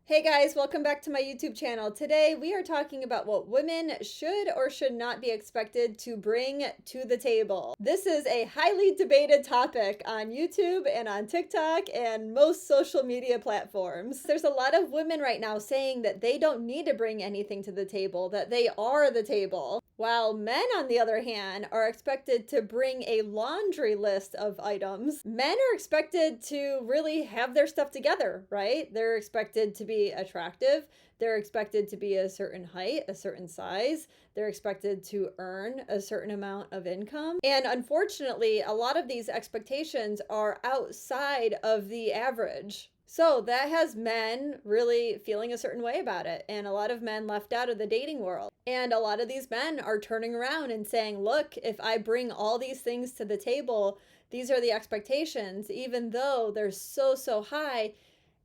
Hey guys, welcome back to my YouTube channel. Today we are talking about what women should or should not be expected to bring to the table. This is a highly debated topic on YouTube and on TikTok and most social media platforms. There's a lot of women right now saying that they don't need to bring anything to the table, that they are the table. While men, on the other hand, are expected to bring a laundry list of items. Men are expected to really have their stuff together, right? They're expected to be attractive. They're expected to be a certain height, a certain size. They're expected to earn a certain amount of income. And unfortunately, a lot of these expectations are outside of the average. So that has men really feeling a certain way about it, and a lot of men left out of the dating world. And a lot of these men are turning around and saying, look, if I bring all these things to the table, these are the expectations, even though they're so high.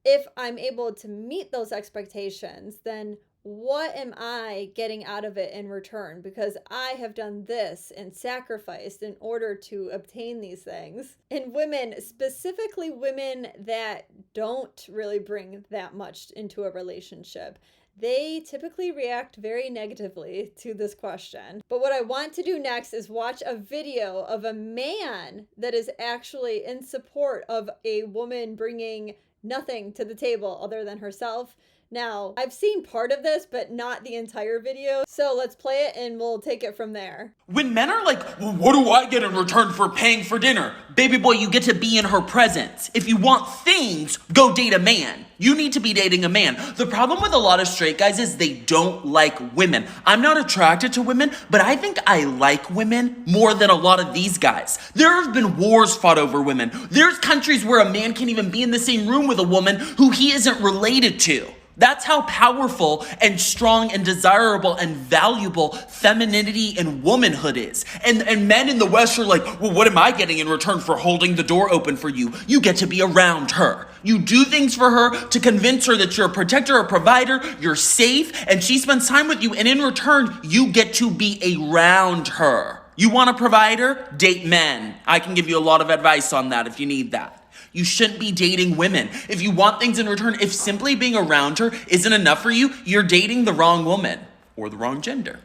If I'm able to meet those expectations, then what am I getting out of it in return? Because I have done this and sacrificed in order to obtain these things. And women, specifically women that don't really bring that much into a relationship, they typically react very negatively to this question. But what I want to do next is watch a video of a man that is actually in support of a woman bringing nothing to the table other than herself. Now, I've seen part of this, but not the entire video. So let's play it and we'll take it from there. When men are like, well, what do I get in return for paying for dinner? Baby boy, you get to be in her presence. If you want things, go date a man. You need to be dating a man. The problem with a lot of straight guys is they don't like women. I'm not attracted to women, but I think I like women more than a lot of these guys. There have been wars fought over women. There's countries where a man can't even be in the same room with a woman who he isn't related to. That's how powerful and strong and desirable and valuable femininity and womanhood is. And men in the West are like, well, what am I getting in return for holding the door open for you? You get to be around her. You do things for her to convince her that you're a protector, a provider, you're safe, and she spends time with you. And in return, you get to be around her. You want a provider? Date men. I can give you a lot of advice on that if you need that. You shouldn't be dating women. If you want things in return, if simply being around her isn't enough for you, you're dating the wrong woman or the wrong gender.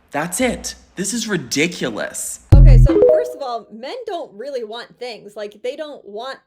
That's it. This is ridiculous. Okay, so first of all, men don't really want things. Like, they don't want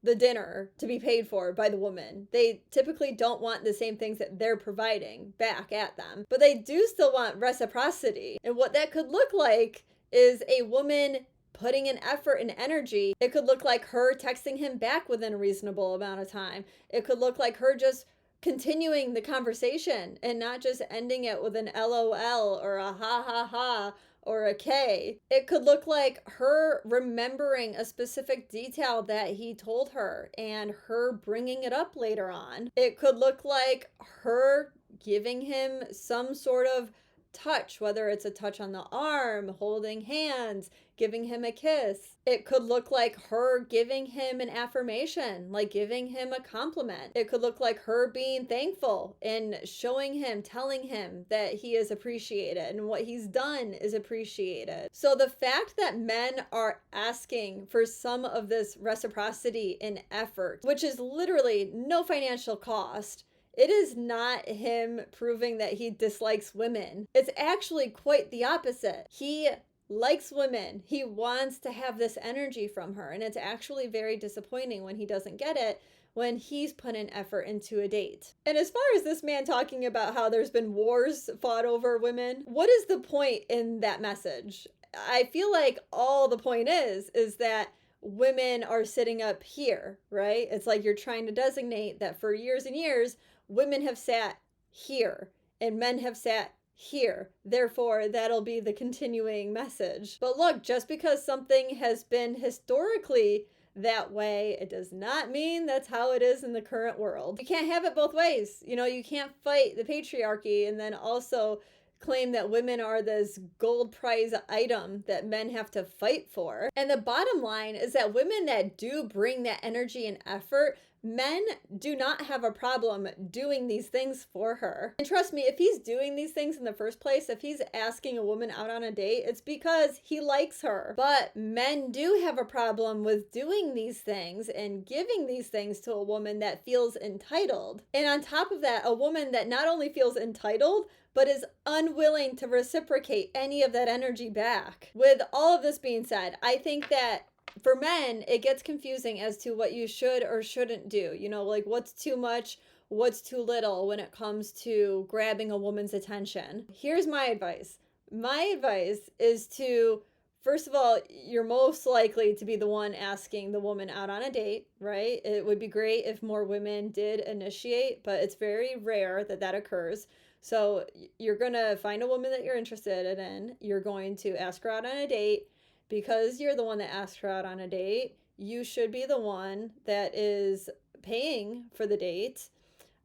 the dinner to be paid for by the woman. They typically don't want the same things that they're providing back at them. But they do still want reciprocity. And what that could look like is a woman putting in effort and energy. It could look like her texting him back within a reasonable amount of time. It could look like her just continuing the conversation and not just ending it with an LOL or a ha ha ha or a K. It could look like her remembering a specific detail that he told her and her bringing it up later on. It could look like her giving him some sort of touch, whether it's a touch on the arm, holding hands, giving him a kiss. It could look like her giving him an affirmation, like giving him a compliment. It could look like her being thankful and showing him, telling him that he is appreciated and what he's done is appreciated. So the fact that men are asking for some of this reciprocity and effort, which is literally no financial cost, it is not him proving that he dislikes women. It's actually quite the opposite. He likes women. He wants to have this energy from her. And it's actually very disappointing when he doesn't get it, when he's put an effort into a date. And as far as this man talking about how there's been wars fought over women, what is the point in that message? I feel like all the point is that women are sitting up here, right? It's like you're trying to designate that for years and years, women have sat here and men have sat here. Therefore, that'll be the continuing message. But look, just because something has been historically that way, it does not mean that's how it is in the current world. You can't have it both ways. You know, you can't fight the patriarchy and then also claim that women are this gold prize item that men have to fight for. And the bottom line is that women that do bring that energy and effort Men do not have a problem doing these things for her. And trust me, if he's doing these things in the first place, if he's asking a woman out on a date, it's because he likes her. But men do have a problem with doing these things and giving these things to a woman that feels entitled. And on top of that, a woman that not only feels entitled, but is unwilling to reciprocate any of that energy back. With all of this being said, I think that for men, it gets confusing as to what you should or shouldn't do. You know, like what's too much, what's too little when it comes to grabbing a woman's attention. Here's my advice. My advice is to, first of all, you're most likely to be the one asking the woman out on a date, right? It would be great if more women did initiate, but it's very rare that that occurs. So you're going to find a woman that you're interested in. You're going to ask her out on a date. Because you're the one that asked her out on a date, you should be the one that is paying for the date.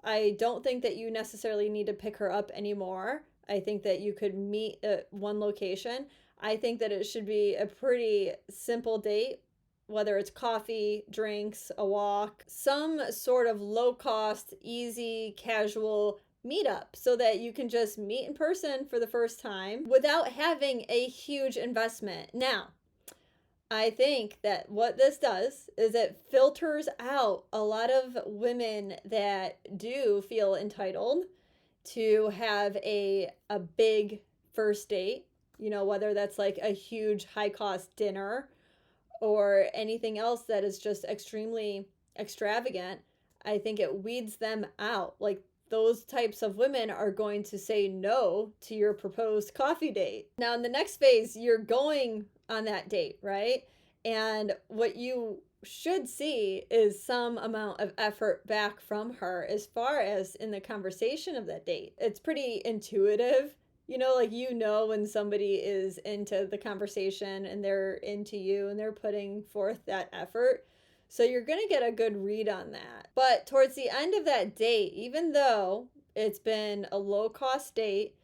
I don't think that you necessarily need to pick her up anymore. I think that you could meet at one location. I think that it should be a pretty simple date, whether it's coffee, drinks, a walk, some sort of low cost, easy, casual meetup so that you can just meet in person for the first time without having a huge investment. Now, I think that what this does is it filters out a lot of women that do feel entitled to have a big first date, you know, whether that's like a huge high cost dinner or anything else that is just extremely extravagant. I think it weeds them out. Like, those types of women are going to say no to your proposed coffee date. Now, in the next phase, you're going on that date, right? And what you should see is some amount of effort back from her as far as in the conversation of that date. It's pretty intuitive, you know, like you know when somebody is into the conversation and they're into you and they're putting forth that effort. So you're going to get a good read on that. But towards the end of that date, even though it's been a low cost date,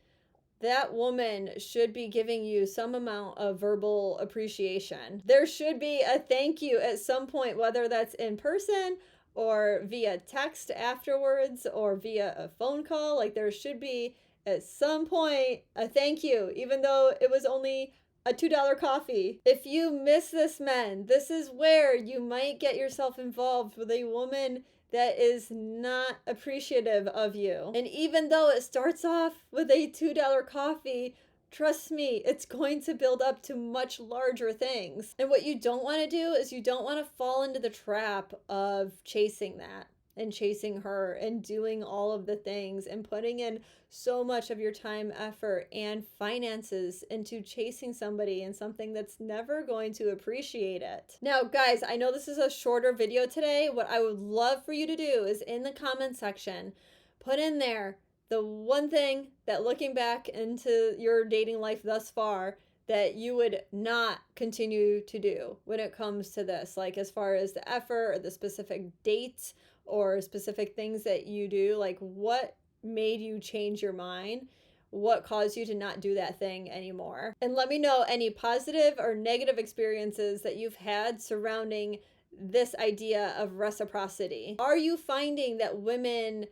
that woman should be giving you some amount of verbal appreciation. There should be a thank you at some point, whether that's in person or via text afterwards or via a phone call. Like, there should be at some point a thank you, even though it was only a $2 coffee. If you miss this, men, this is where you might get yourself involved with a woman that is not appreciative of you. And even though it starts off with a $2 coffee, trust me, it's going to build up to much larger things. And what you don't want to do is you don't want to fall into the trap of chasing that and chasing her and doing all of the things and putting in so much of your time, effort, and finances into chasing somebody and something that's never going to appreciate it. Now, guys, I know this is a shorter video today. What I would love for you to do is in the comment section, put in there the one thing that, looking back into your dating life thus far, that you would not continue to do when it comes to this, like as far as the effort or the specific dates or specific things that you do. Like, what made you change your mind? What caused you to not do that thing anymore? And let me know any positive or negative experiences that you've had surrounding this idea of reciprocity. Are you finding that women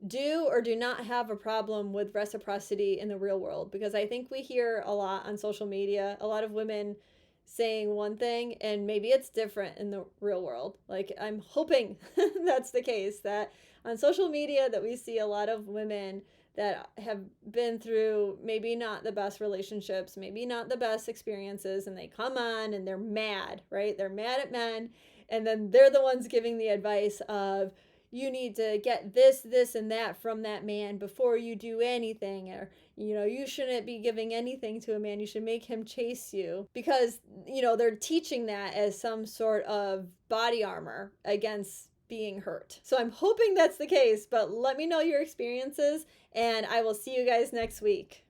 do or do not have a problem with reciprocity in the real world? Because I think we hear a lot on social media, a lot of women saying one thing and maybe it's different in the real world. Like, I'm hoping that's the case, that on social media that we see a lot of women that have been through maybe not the best relationships, maybe not the best experiences, and they come on and they're mad, right? They're mad at men, and then they're the ones giving the advice of, you need to get this, this, and that from that man before you do anything. Or, you know, you shouldn't be giving anything to a man. You should make him chase you. Because, you know, they're teaching that as some sort of body armor against being hurt. So I'm hoping that's the case, but let me know your experiences, and I will see you guys next week.